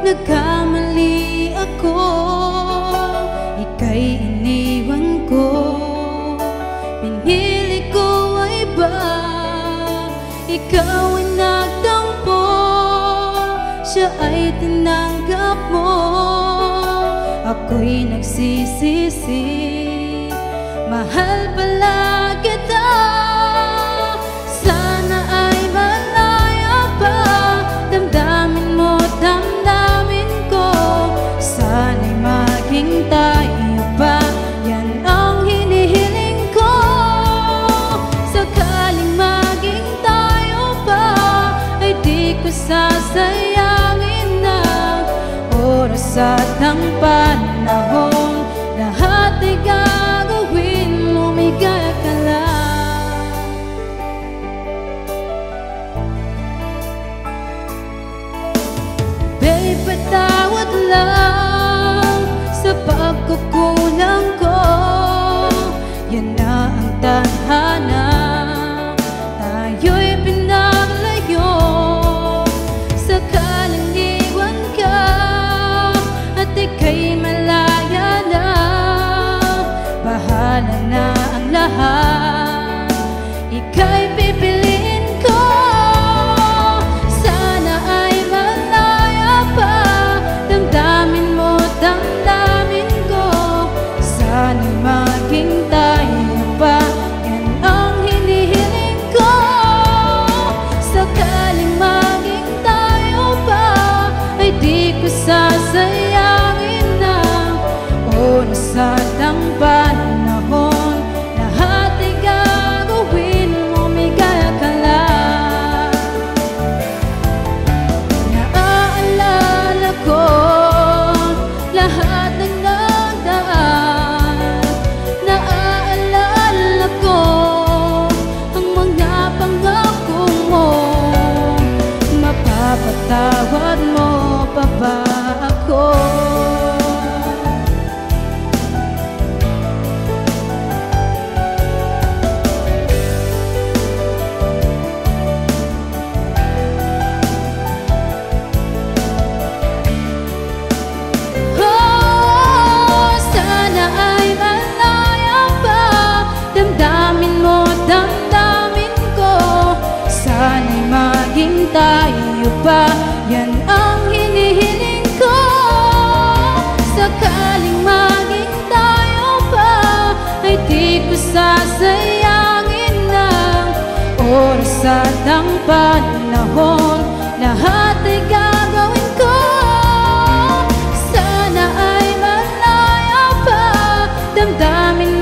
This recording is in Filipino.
nagkamali ako, ika'y iniwan ko. Pinili ko ay ba, ikaw ay nagtampo, siya ay tinanggap mo. Ako'y nagsisisi, mahal pala kita. Sana ay malaya pa, damdamin mo, damdamin ko. Sana'y maging tayo pa, yan ang hinihiling ko. Sakaling maging tayo pa, ay di ko sasayangin na oras at ang panahon. Lahat ay gagawin, lumigaya ka lang. Babe, patawad lang sa pagkukulang ko. Yan na ang tadhana, tayo'y pinaglayo. Sakaling iwan ka at ika'y malaya na, bahala na ang lahat, ika'y pipiliin ko. Sana ay malaya pa, damdamin mo, damdamin ko. Sana'y maging tayo pa, yan ang hinihiling ko. Sakaling maging tayo pa, ay di ko sasayangin na oras at ang panahon. Lahat ay gagawin, lumigaya ka lang. Naaalala ko lahat ng nagdaan, naaalala ko ang mga pangako mo. Mapapatawad mo pa ba ako? Tayo pa, yan ang hinihiling ko. Sakaling maging tayo pa, ay di ko sasayangin ng oras at ang panahon. Lahat ay gagawin ko. Sana ay malaya pa, damdamin